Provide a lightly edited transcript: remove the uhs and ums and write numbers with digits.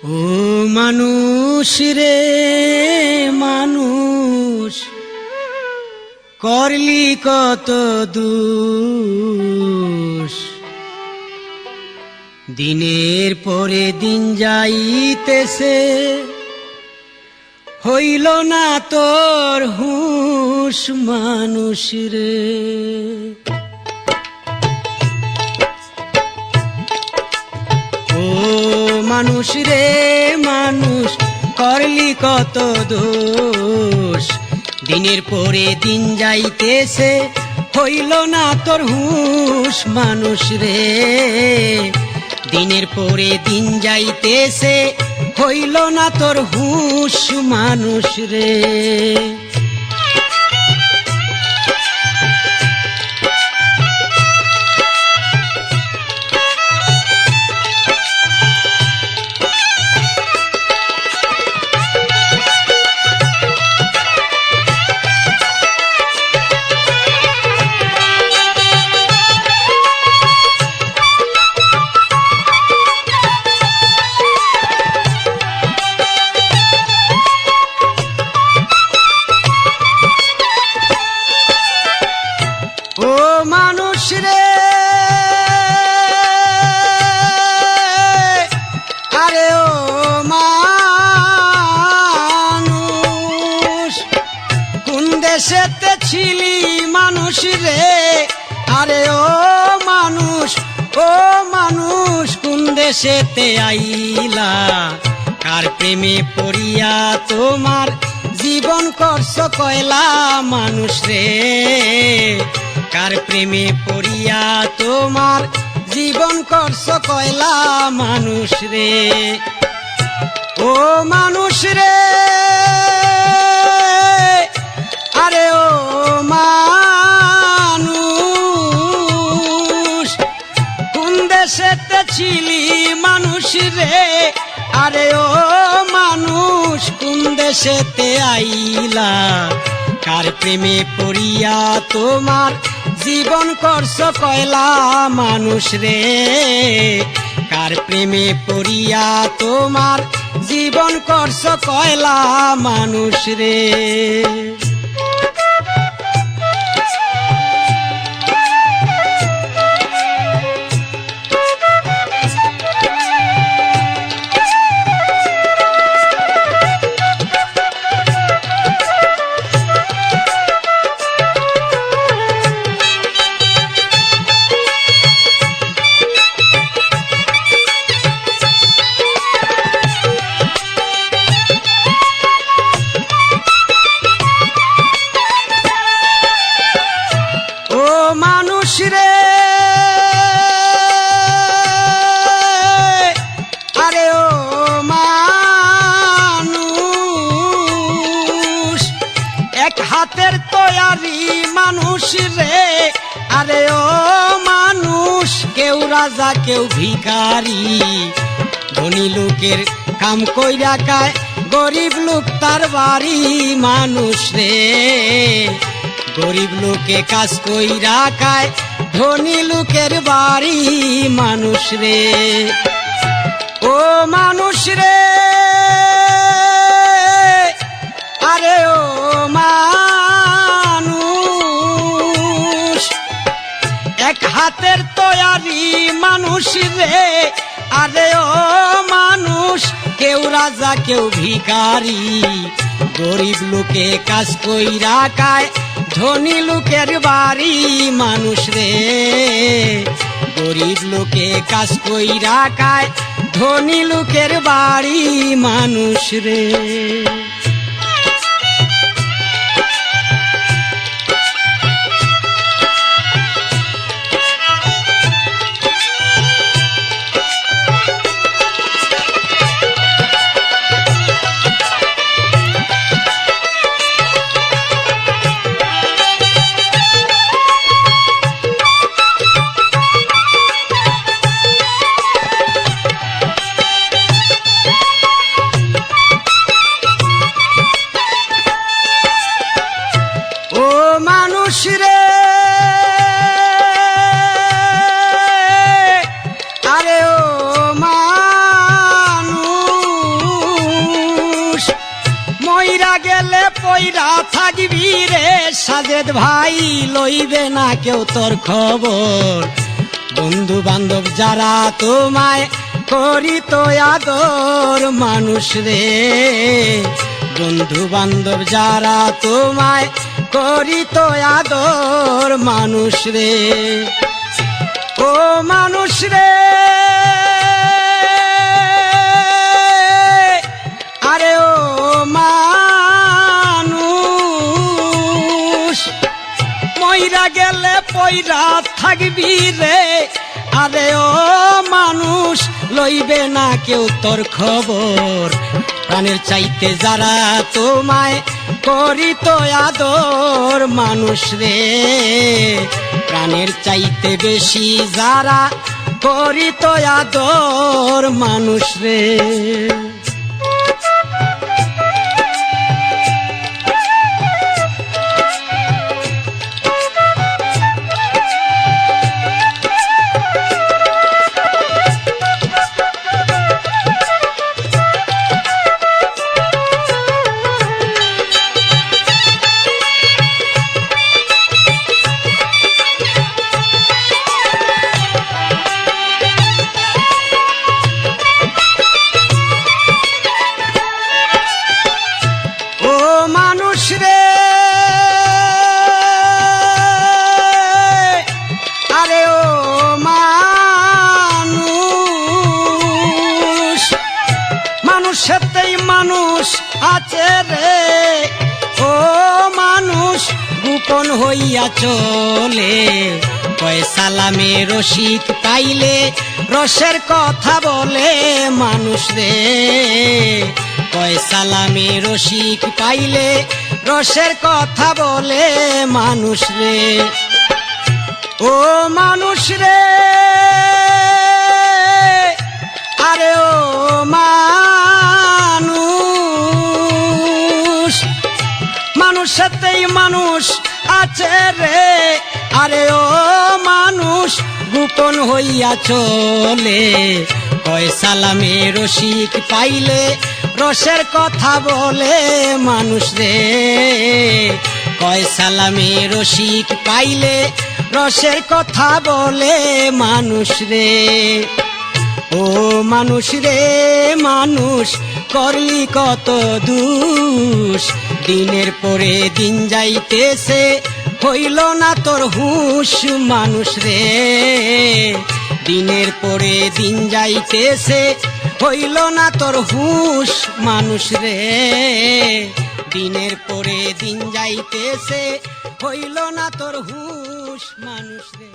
ও মানুষ রে মানুষ, করলি কত দোষ। দিনের পরে দিন যাইতেছে, হইল না তোর হুঁশ মানুষ রে। ও মানুষ রে মানুষ, করলি কত দোষ। দিনের পরে দিন যাইতেছে, হইল না তোর হুঁশ মানুষ রে। দিনের পরে দিন যাইতেছে, হইল না তোর হুঁশ মানুষ রে। ও মানুষ রে, আরে ও মানুষ, কোন দেশেতে ছিলি মানুষ রে। আরে ও মানুষ কোন দেশেতে আইলা। কার প্রেমে পড়িয়া তোমার জীবন করছ কয়লা মানুষ রে। কার প্রেমে পড়িয়া তোমার জীবন করছ কয়লা মানুষ রে। ও মানুষ রে, আরে ও মানুষ, কোন দেশেতে ছিলি মানুষ রে। আরে ও মানুষ, কোন দেশেতে আইলা। কার প্রেমে পড়িয়া তোমার জীবন করছ কয়লা মানুষ রে। কার প্রেমে পড়িয়া তোমার জীবন করছ কয়লা মানুষ রে। মানুষ রে, আরে ও মানুষ, এক হাতের তৈয়ারি মানুষ রে। আরে ও মানুষ, কেউ রাজা কেউ ভিখারি। ধনী লোকের কাম কইরা খায়, গরিব লোক তার বাড়ি মানুষ রে। গরিব লোকে কাজ কইরা খায়, ধনী লোকের বাড়ি মানুষ রে। ও মানুষ রে, আরে ও মানুষ, এক হাতের তৈয়ারি মানুষ রে। আরে ও মানুষ, কেউ রাজা কেউ ভিখারি। গরিব লোকে কাজ কইরা খায়, ধনী লোকের বাড়ি মানুষ রে। গরিব লোকে কাজ কইরা খায়, ধনী লোকের বাড়ি মানুষ রে। পইরা থাকবি রে সাজেদ ভাই, লইবে না কেউ তোর খবর। বন্ধু বান্ধব যারা তোমায় করিত আদর মানুষ রে, বন্ধু বান্ধব যারা তোমায় করিত আদর মানুষ রে। ও মানুষ রে, আরে ও মানুষ, মইরা গেলে পইরা থাকবি রে। আরে ও মানুষ, লইবে না কেউ তোর খবর। প্রাণের চাইতে যারা তোমায় করিত আদর মানুষ রে, প্রাণের চাইতে বেশি যারা করিত আদর মানুষ রে। মানুষ রে, আরে ও মানুষ, মানুষেতেই মানুষ আছে রে। ও মানুষ, গোপন হইয়া চলে, কয় সালামে রসিক পাইলে রসের কথা বলে মানুষ রে। কয় সালামে রসিক পাইলে রসের কথা বলে মানুষ রে। ও মানুষ রে, আরে ও মানুষ, মানুষেতেই মানুষ আছে রে। আরে ও মানুষ, গোপন হইয়া চলে, কয় সালামে রসিক পাইলে রসের কথা বলে মানুষ রে। কয় সালামে রসিক পাইলে রসের কথা বলে মানুষ রে। ও মানুষ রে মানুষ, করলি কত দোষ, দিনের পরে দিন যাইতেছে হইল না তোর হুঁশ মানুষ রে। দিনের পরে দিন যাইতেছে হইল না তোর হুঁশ মানুষ রে। দিনের পরে দিন যাইতেছে হইল না তোর হুঁশ মানুষ রে।